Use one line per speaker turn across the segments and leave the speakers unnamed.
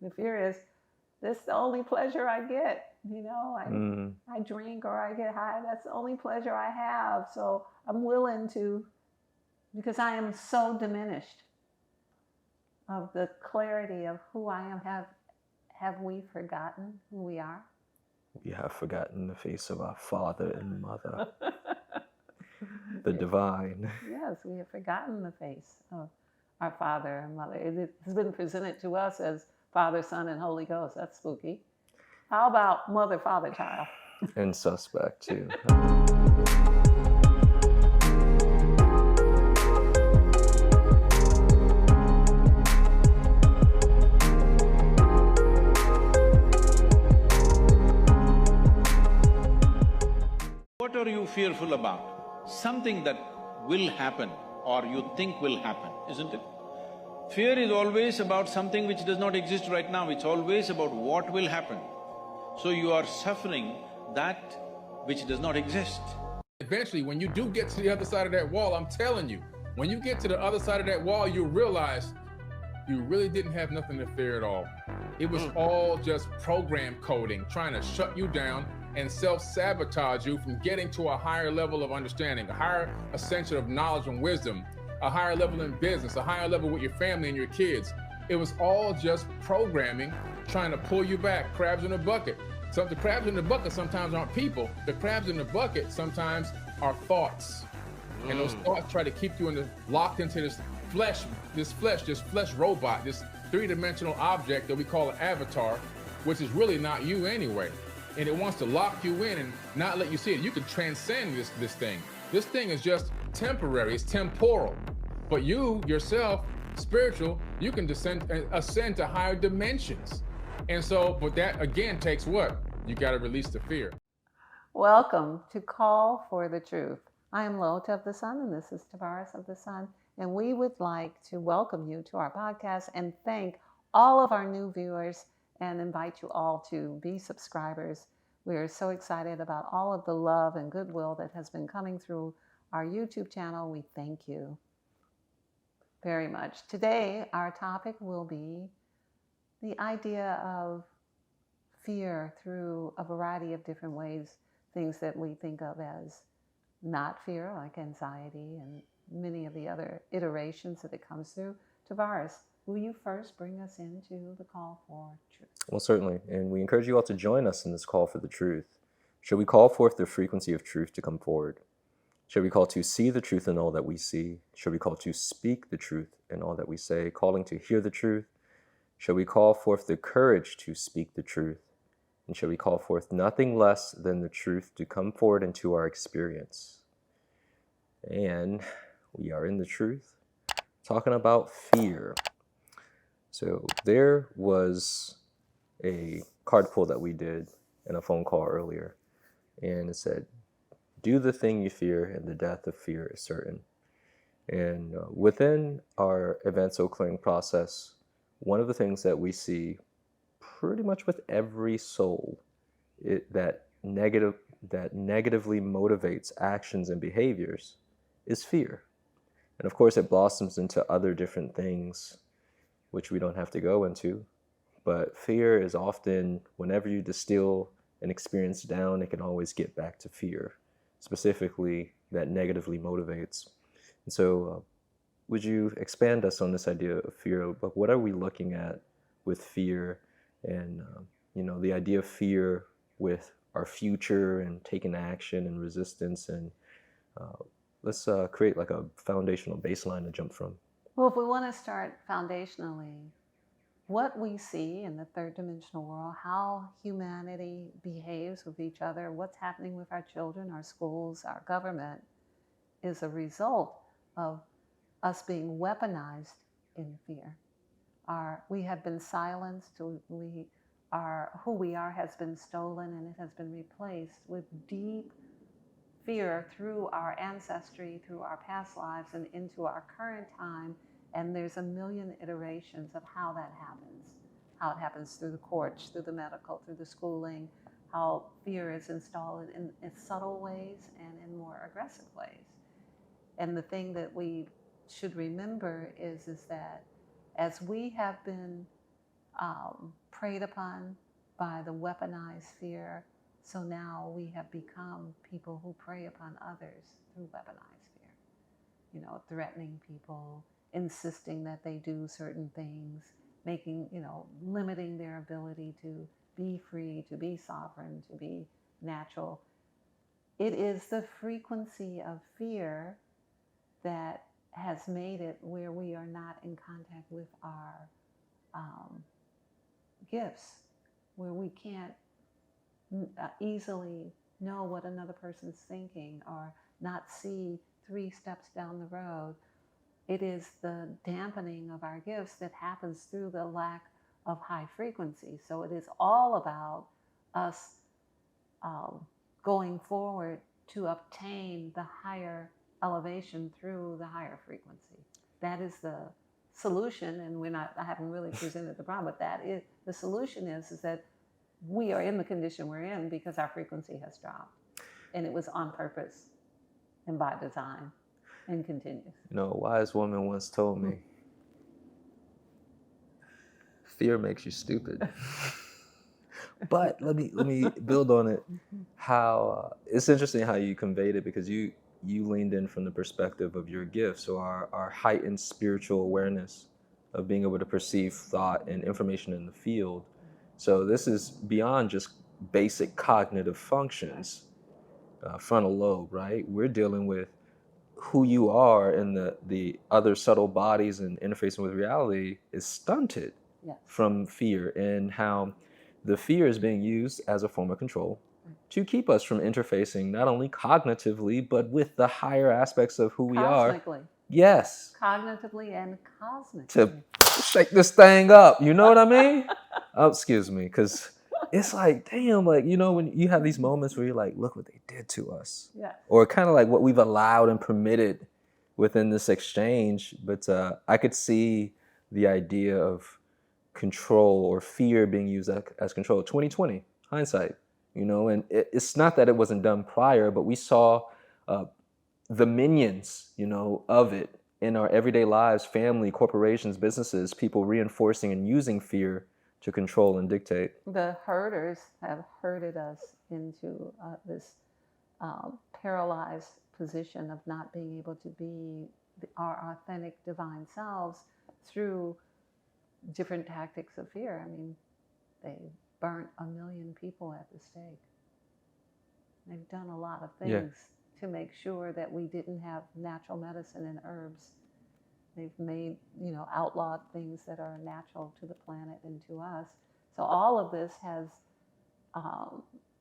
The fear is, this is the only pleasure I get. I drink or I get high. That's the only pleasure I have. So I'm willing to, because I am so diminished of the clarity of who I am. Have we forgotten who we are?
We have forgotten the face of our Father and Mother, the divine.
Yes, we have forgotten the face of our Father and Mother. It has been presented to us as Father, Son, and Holy Ghost. That's spooky. How about Mother, Father, Child?
And suspect, too.
What are you fearful about? Something that will happen or you think will happen, isn't it? Fear is always about something which does not exist right now, it's always about what will happen. So you are suffering that which does not exist.
Eventually, when you do get to the other side of that wall, I'm telling you, when you get to the other side of that wall, you realize you really didn't have nothing to fear at all. It was all just program coding, trying to shut you down and self-sabotage you from getting to a higher level of understanding, a higher ascension of knowledge and wisdom, a higher level in business, a higher level with your family and your kids. It was all just programming, trying to pull you back, crabs in a bucket. So the crabs in the bucket sometimes aren't people. The crabs in the bucket sometimes are thoughts. And those thoughts try to keep you locked into this flesh robot, this three-dimensional object that we call an avatar, which is really not you anyway. And it wants to lock you in and not let you see it. You can transcend this thing. This thing is just temporary, it's temporal. But you, yourself, spiritual, you can ascend to higher dimensions. And so, but that again takes what? You gotta release the fear.
Welcome to Call for the Truth. I am LaOta of the Sun, and this is Tarvars of the Sun. And we would like to welcome you to our podcast and thank all of our new viewers and invite you all to be subscribers. We are so excited about all of the love and goodwill that has been coming through our YouTube channel. We thank you very much. Today, our topic will be the idea of fear through a variety of different ways, things that we think of as not fear, like anxiety and many of the other iterations that it comes through. Tarvars, will you first bring us into the call for truth?
Well, certainly. And we encourage you all to join us in this call for the truth. Shall we call forth the frequency of truth to come forward? Shall we call to see the truth in all that we see? Shall we call to speak the truth in all that we say, calling to hear the truth? Shall we call forth the courage to speak the truth? And shall we call forth nothing less than the truth to come forward into our experience? And we are in the truth, talking about fear. So there was a card pull that we did in a phone call earlier, and it said, do the thing you fear, and the death of fear is certain. And within our event soul clearing process, one of the things that we see pretty much with every soul that negatively motivates actions and behaviors is fear. And of course, it blossoms into other different things, which we don't have to go into. But fear is often, whenever you distill an experience down, it can always get back to fear, specifically that negatively motivates. And so would you expand us on this idea of fear? But what are we looking at with fear, and the idea of fear with our future and taking action and resistance, and let's create like a foundational baseline to jump from.
Well, if we want to start foundationally, what we see in the third dimensional world, how humanity behaves with each other, what's happening with our children, our schools, our government, is a result of us being weaponized in fear. We have been silenced, who we are has been stolen, and it has been replaced with deep fear through our ancestry, through our past lives, and into our current time. And there's a million iterations of how that happens. How it happens through the courts, through the medical, through the schooling, how fear is installed in subtle ways and in more aggressive ways. And the thing that we should remember is that as we have been preyed upon by the weaponized fear. So now we have become people who prey upon others through weaponized fear. You know, threatening people, insisting that they do certain things, making, you know, limiting their ability to be free, to be sovereign, to be natural. It is the frequency of fear that has made it where we are not in contact with our gifts, where we can't easily know what another person's thinking or not see 3 steps down the road. It is the dampening of our gifts that happens through the lack of high frequency. So it is all about us going forward to obtain the higher elevation through the higher frequency. That is the solution, and I haven't really presented the problem, but that is the solution is that we are in the condition we're in because our frequency has dropped, and it was on purpose and by design, and continues.
You know, a wise woman once told me, fear makes you stupid. But let me build on it. How it's interesting how you conveyed it, because you leaned in from the perspective of your gifts, or our heightened spiritual awareness of being able to perceive thought and information in the field. So this is beyond just basic cognitive functions, frontal lobe, right? We're dealing with who you are, and the other subtle bodies and interfacing with reality is stunted from fear, and how the fear is being used as a form of control to keep us from interfacing not only cognitively, but with the higher aspects of who we are.
Cosmically.
Yes.
Cognitively and cosmically.
To shake this thing up, you know what I mean? Oh, excuse me, because it's like, damn, like, you know, when you have these moments where you're like, look what they did to us.
Yeah.
Or kind of like what we've allowed and permitted within this exchange. But I could see the idea of control or fear being used as control. 2020, hindsight, you know, and it's not that it wasn't done prior, but we saw the minions, you know, of it in our everyday lives, family, corporations, businesses, people reinforcing and using fear to control and dictate.
The herders have herded us into this paralyzed position of not being able to be our authentic divine selves through different tactics of fear. I mean, they burnt 1 million people at the stake. They've done a lot of things to make sure that we didn't have natural medicine and herbs. They've made, you know, outlawed things that are natural to the planet and to us. So all of this has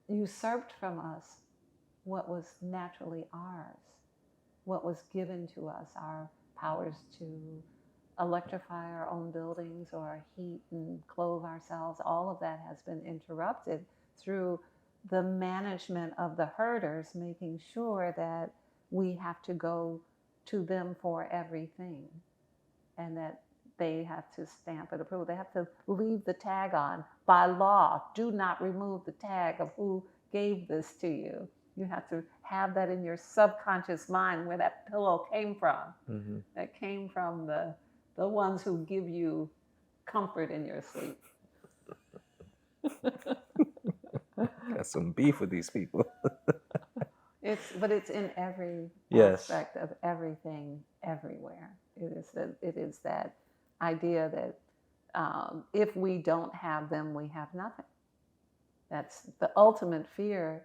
usurped from us what was naturally ours, what was given to us, our powers to electrify our own buildings or heat and clothe ourselves. All of that has been interrupted through the management of the herders, making sure that we have to go to them for everything, and that they have to stamp it approval. They have to leave the tag on. By law, do not remove the tag of who gave this to you. You have to have that in your subconscious mind, where that pillow came from. Mm-hmm. That came from the ones who give you comfort in your sleep.
Got some beef with these people.
But it's in every aspect of everything, everywhere. It is that idea that if we don't have them, we have nothing. That's the ultimate fear.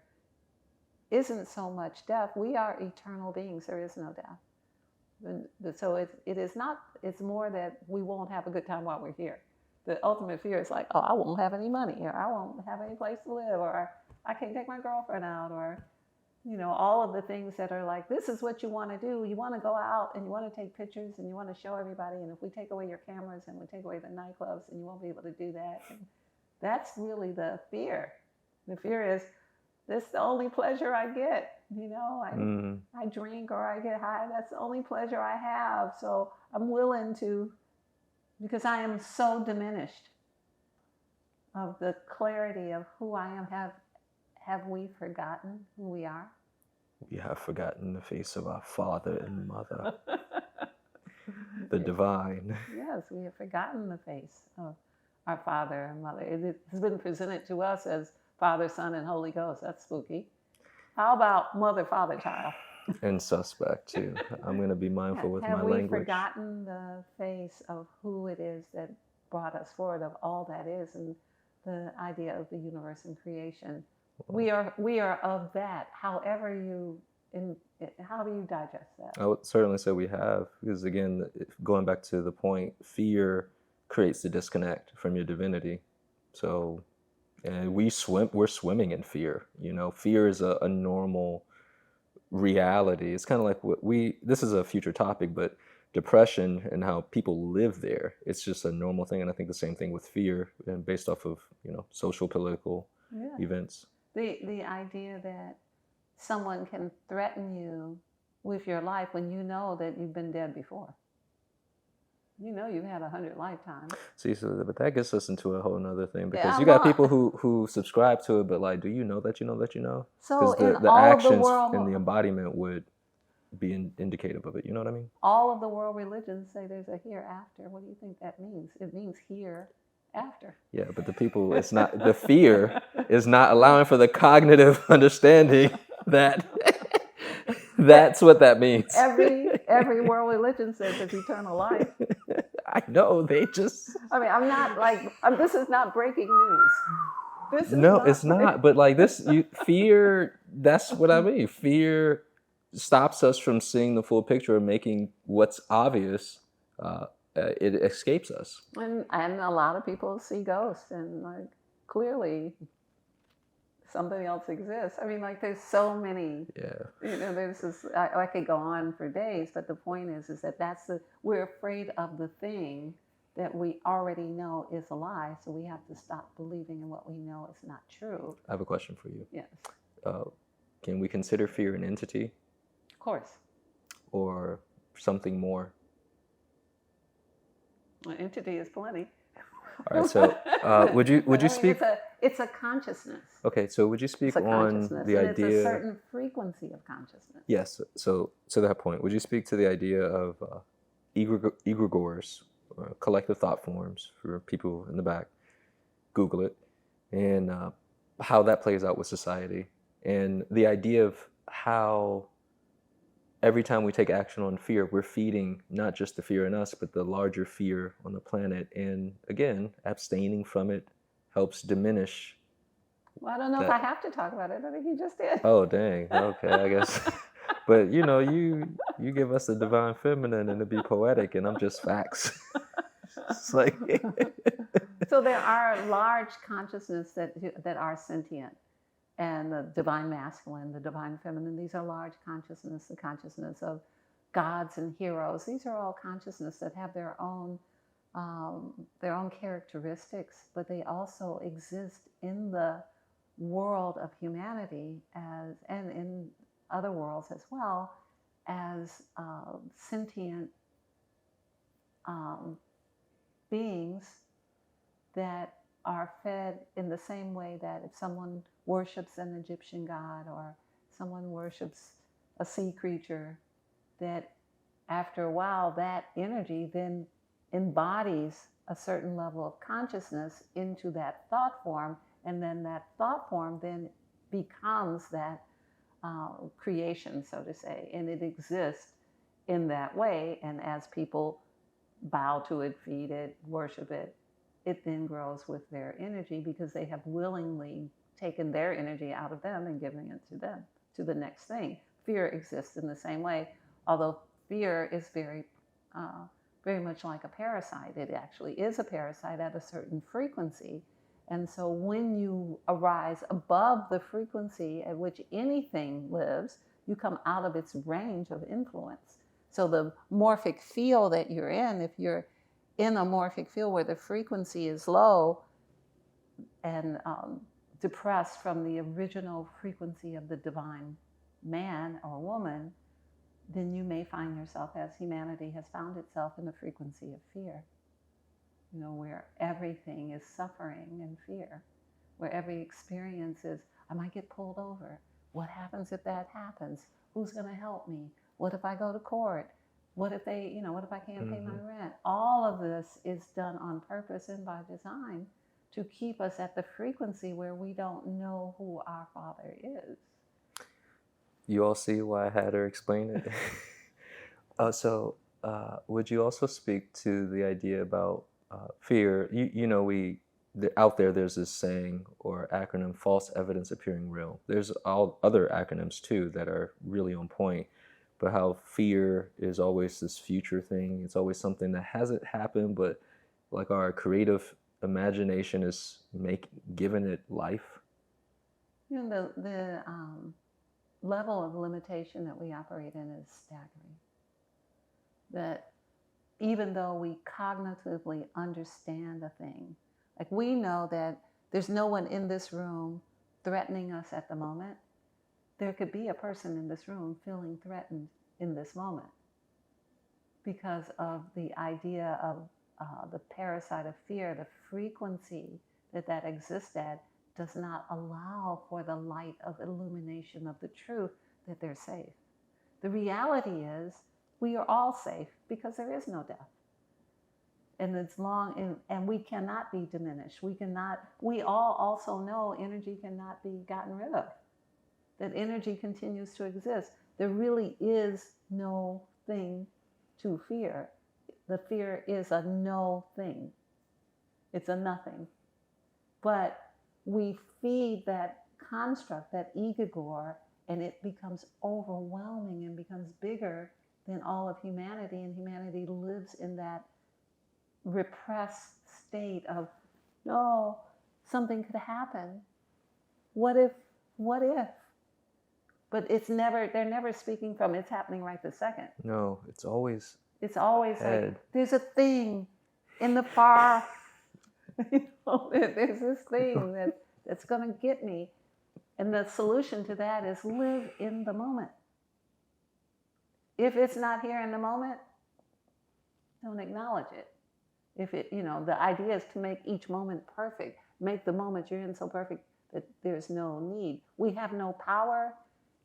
Isn't so much death. We are eternal beings. There is no death. So it is not. It's more that we won't have a good time while we're here. The ultimate fear is like, oh, I won't have any money, or I won't have any place to live, or I can't take my girlfriend out, or, you know, all of the things that are like, this is what you want to do. You want to go out and you want to take pictures and you want to show everybody. And if we take away your cameras and we take away the nightclubs, and you won't be able to do that. And that's really the fear. The fear is, this is the only pleasure I get. You know, I drink or I get high. That's the only pleasure I have. So I'm willing to, because I am so diminished of the clarity of who I am. Have we forgotten who we are?
We have forgotten the face of our Father and Mother, the divine.
Yes, we have forgotten the face our Father and Mother. It has been presented to us as Father, Son, and Holy Ghost. That's spooky. How about Mother, Father, Child?
And suspect too. I'm going to be mindful with my language.
Have we forgotten the face of who it is that brought us forward, of all that is, and the idea of the universe and creation? We are of that. However how do you digest that?
I would certainly say we have, because again, going back to the point, fear creates the disconnect from your divinity. So, and we're swimming in fear. You know, fear is a normal reality. It's kind of like this is a future topic, but depression and how people live there, it's just a normal thing. And I think the same thing with fear, and based off of, social, political events.
The idea that someone can threaten you with your life when you know that you've been dead before. You know you've had 100 lifetimes.
See, but that gets us into a whole nother thing, because you got people who subscribe to it, but like, do you know that you know that you know?
So
because the actions and the embodiment would be indicative of it. You know what I mean?
All of the world religions say there's a hereafter. What do you think that means? It means here after.
Yeah, but the people, it's not, the fear is not allowing for the cognitive understanding that that's what that means.
Every world religion says it's eternal life.
I know, they just...
I mean, I'm not like, this is not breaking news.
It's not. But like fear, that's what I mean. Fear stops us from seeing the full picture, and making what's obvious, it escapes us.
And a lot of people see ghosts, and like, clearly something else exists. I mean, like, there's so many.
Yeah.
There's this. I could go on for days, but the point is that we're afraid of the thing that we already know is a lie. So we have to stop believing in what we know is not true.
I have a question for you.
Yes.
Can we consider fear an entity?
Of course.
Or something more?
An entity is plenty.
All right. So, would you speak?
It's a consciousness.
Okay. So, would you speak on the idea?
It's a certain frequency of consciousness.
Yes. So, to that point, would you speak to the idea of egregores, or collective thought forms, for people in the back? Google it, and how that plays out with society, and the idea of how every time we take action on fear, we're feeding not just the fear in us, but the larger fear on the planet. And again, abstaining from it helps diminish.
Well, I don't know if I have to talk about it. I think you just did.
Oh, dang. Okay, I guess. But you give us the divine feminine and to be poetic, and I'm just facts. It's like
So there are large consciousness that are sentient. And the divine masculine, the divine feminine, these are large consciousness, the consciousness of gods and heroes. These are all consciousness that have their own characteristics, but they also exist in the world of humanity and in other worlds as well, as sentient beings that are fed in the same way that if someone worships an Egyptian god, or someone worships a sea creature, that after a while that energy then embodies a certain level of consciousness into that thought form, and then that thought form then becomes that creation, so to say, and it exists in that way. And as people bow to it, feed it, worship it, it then grows with their energy, because they have willingly taken their energy out of them and giving it to them, to the next thing. Fear exists in the same way, although fear is very much like a parasite. It actually is a parasite at a certain frequency. And so when you arise above the frequency at which anything lives, you come out of its range of influence. So the morphic field that you're in, if you're in a morphic field where the frequency is low and depressed from the original frequency of the divine man or woman, then you may find yourself, as humanity has found itself, in the frequency of fear. Where everything is suffering and fear, where every experience is, I might get pulled over. What happens if that happens? Who's going to help me? What if I go to court? What if what if I can't pay my rent? All of this is done on purpose and by design to keep us at the frequency where we don't know who our Father is.
You all see why I had her explain it? Would you also speak to the idea about fear? Out there's this saying or acronym, false evidence appearing real. There's all other acronyms too that are really on point, but how fear is always this future thing. It's always something that hasn't happened, but like our creative imagination is giving it life.
The level of limitation that we operate in is staggering. That even though we cognitively understand a thing, like we know that there's no one in this room threatening us at the moment, there could be a person in this room feeling threatened in this moment because of the idea of the parasite of fear. The frequency that exists at does not allow for the light of illumination of the truth that they're safe. The reality is we are all safe because there is no death. And it's and we cannot be diminished. We all also know energy cannot be gotten rid of. That energy continues to exist. There really is no thing to fear. The fear is a no thing. It's a nothing. But we feed that construct, that egregore, and it becomes overwhelming and becomes bigger than all of humanity, and humanity lives in that repressed state of, no, something could happen. What if? But they're never speaking from it's happening right this second.
No, it's always
like, there's a thing in the far, there's this thing that's going to get me. And the solution to that is live in the moment. If it's not here in the moment, don't acknowledge it. The idea is to make each moment perfect, make the moment you're in so perfect that there's no need. We have no power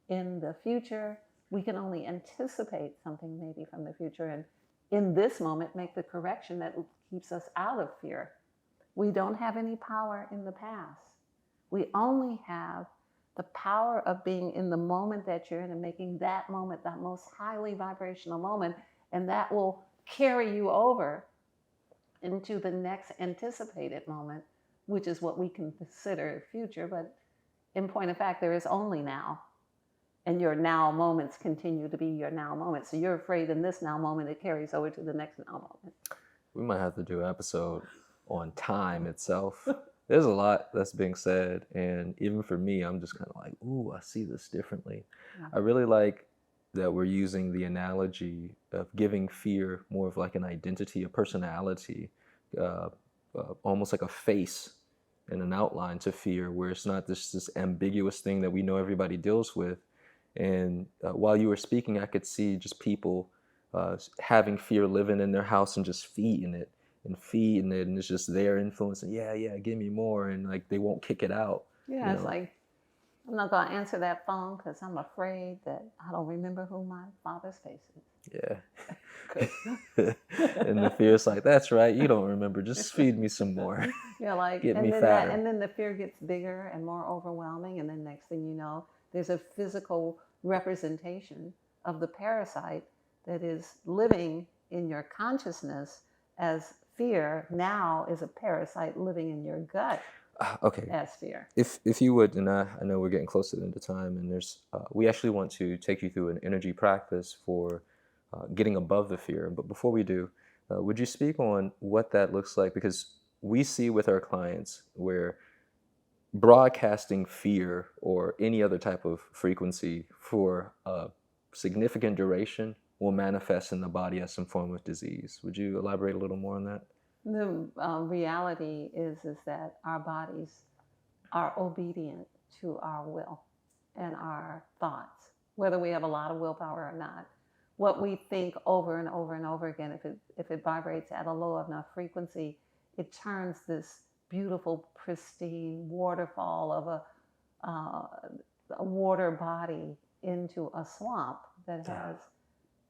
in the future. We can only anticipate something maybe from the future, and in this moment make the correction that keeps us out of fear. We don't have any power in the past. We only have the power of being in the moment that you're in and making that moment that most highly vibrational moment, and that will carry you over into the next anticipated moment, which is what we can consider future. But in point of fact, there is only now. And your now moments continue to be your now moments. So you're afraid in this now moment, it carries over to the next now moment.
We might have to do an episode on time itself. There's a lot that's being said. And even for me, I'm just kind of like, ooh, I see this differently. Mm-hmm. I really like that we're using the analogy of giving fear more of like an identity, a personality, almost like a face and an outline to fear, where it's not this ambiguous thing that we know everybody deals with. And while you were speaking, I could see just people having fear living in their house and just feeding it, and it's just their influence. And yeah, give me more, and like they won't kick it out.
Yeah, it's like, I'm not going to answer that phone because I'm afraid that I don't remember who my father's face is.
Yeah. And the fear's like, that's right, you don't remember, just feed me some more.
Yeah, like,
get me fatter.
And then the fear gets bigger and more overwhelming, and then next thing you know, there's a physical representation of the parasite that is living in your consciousness as fear now is a parasite living in your gut.
Okay.
As fear.
If you would, and I know we're getting close to the end of time, and we actually want to take you through an energy practice for getting above the fear. But before we do, would you speak on what that looks like? Because we see with our clients where broadcasting fear or any other type of frequency for a significant duration will manifest in the body as some form of disease. Would you elaborate a little more on that?
The reality is that our bodies are obedient to our will and our thoughts, whether we have a lot of willpower or not. What we think over and over and over again, if it vibrates at a low enough frequency, it turns this beautiful, pristine waterfall of a water body into a swamp that has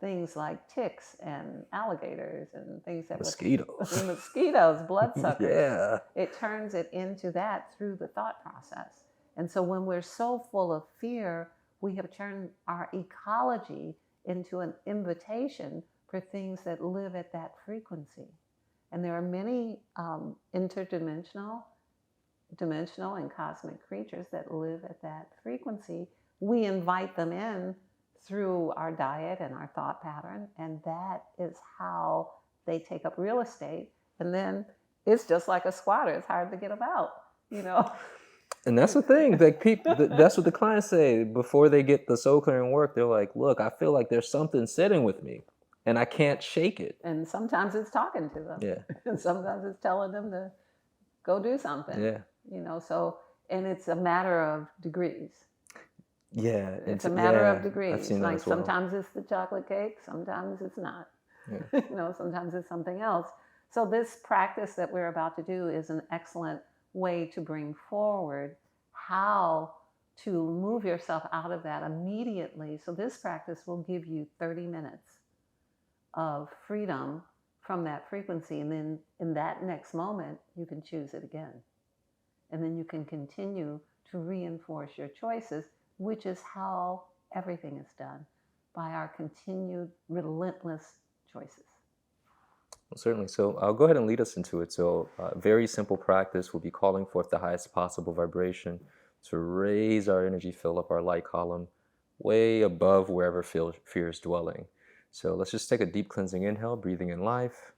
things like ticks and alligators and things that
Mosquitoes.
mosquitoes, bloodsuckers.
Yeah.
It turns it into that through the thought process. And so when we're so full of fear, we have turned our ecology into an invitation for things that live at that frequency. And there are many interdimensional, dimensional, and cosmic creatures that live at that frequency. We invite them in through our diet and our thought pattern, and that is how they take up real estate. And then it's just like a squatter. It's hard to get them out, you know.
And that's the thing. That's what the clients say before they get the soul clearing work. They're like, look, I feel like there's something sitting with me and I can't shake it.
And sometimes it's talking to them.
Yeah.
And sometimes it's telling them to go do something.
Yeah.
You know, so, and it's a matter of degrees.
Yeah.
It's a matter of degrees.
I've seen that
like
as well.
sometimes it's the chocolate cake, sometimes it's not.
Yeah.
You know, sometimes it's something else. So this practice that we're about to do is an excellent way to bring forward how to move yourself out of that immediately. So this practice will give you 30 minutes of freedom from that frequency. And then in that next moment, you can choose it again. And then you can continue to reinforce your choices, which is how everything is done, by our continued relentless choices.
Well, certainly. So I'll go ahead and lead us into it. So very simple practice will be calling forth the highest possible vibration to raise our energy field up our light column way above wherever fear is dwelling. So let's just take a deep cleansing inhale, breathing in life,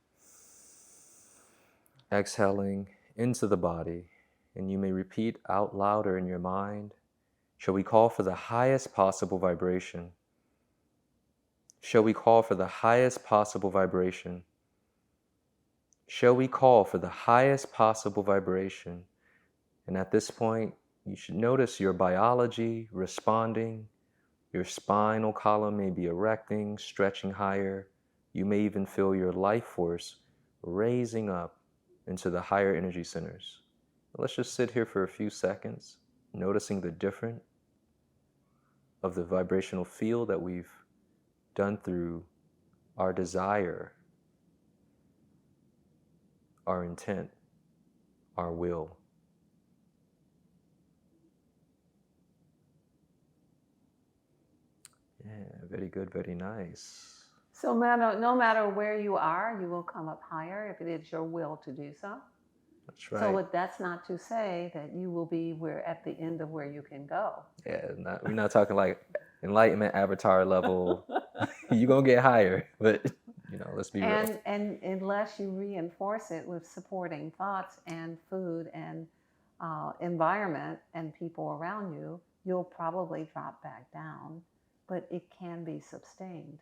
exhaling into the body. And you may repeat out louder in your mind, shall we call for the highest possible vibration? Shall we call for the highest possible vibration? Shall we call for the highest possible vibration? And at this point, you should notice your biology responding. Your spinal column may be erecting, stretching higher. You may even feel your life force raising up into the higher energy centers. Let's just sit here for a few seconds, noticing the difference of the vibrational field that we've done through our desire, our intent, our will. Yeah, very good, very nice.
So no matter where you are, you will come up higher if it is your will to do so.
That's right.
So that's not to say that you will be at the end of where you can go.
Yeah, we're not talking like enlightenment avatar level. You're going to get higher, but let's be real.
And unless you reinforce it with supporting thoughts and food and environment and people around you, you'll probably drop back down, but it can be sustained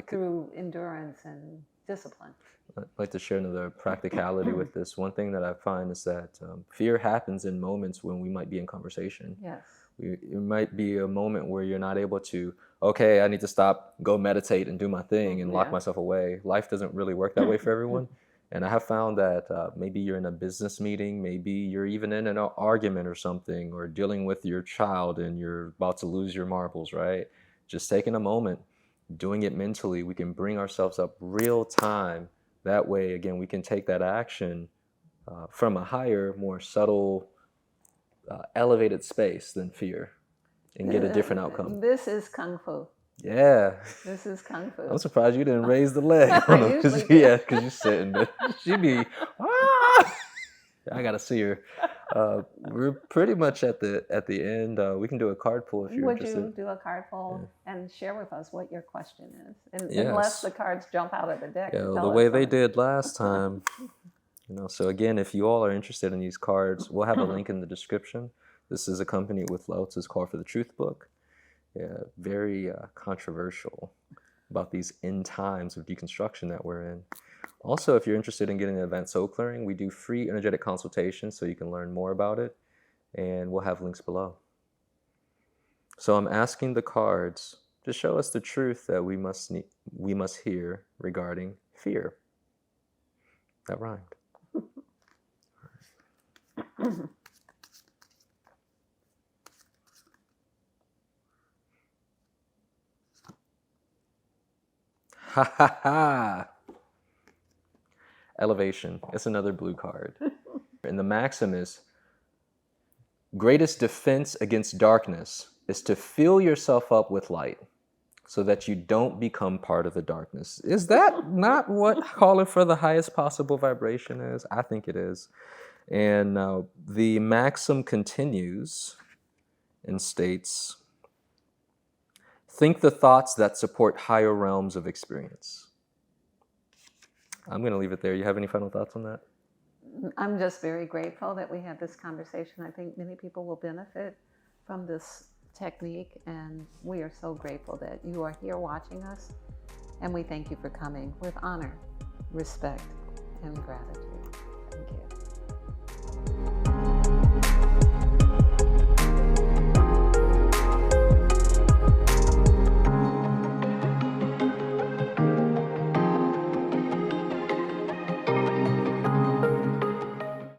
through endurance and discipline.
I'd like to share another practicality with this. One thing that I find is that fear happens in moments when we might be in conversation.
Yes.
It might be a moment where you're not able to, okay, I need to stop, go meditate and do my thing and lock myself away. Life doesn't really work that way for everyone. And I have found that maybe you're in a business meeting, maybe you're even in an argument or something, or dealing with your child and you're about to lose your marbles, right? Just taking a moment, doing it mentally, we can bring ourselves up real time. That way, again, we can take that action from a higher, more subtle, elevated space than fear and get a different outcome.
This is Kung Fu.
Yeah.
This is Kung Fu.
I'm surprised you didn't raise the leg on her, because you're sitting there. She'd be, I gotta see her. We're pretty much at the end. We can do a card pull if you're interested.
Would you do a card pull and share with us what your question is?
Yes.
Unless the cards jump out of the deck.
Yeah, the way they did last time. So again, if you all are interested in these cards, we'll have a link in the description. This is accompanied with LaOta's Call for the Truth book. Yeah, very controversial about these end times of deconstruction that we're in. Also, if you're interested in getting an advanced soul clearing, we do free energetic consultations so you can learn more about it, and we'll have links below. So I'm asking the cards to show us the truth that we must hear regarding fear. That rhymed. Ha ha ha. Elevation. It's another blue card. And the maxim is, greatest defense against darkness is to fill yourself up with light so that you don't become part of the darkness. Is that not what calling for the highest possible vibration is? I think it is. And the maxim continues and states, think the thoughts that support higher realms of experience. I'm going to leave it there. You have any final thoughts on that?
I'm just very grateful that we had this conversation. I think many people will benefit from this technique, and we are so grateful that you are here watching us, and we thank you for coming with honor, respect, and gratitude. Thank you.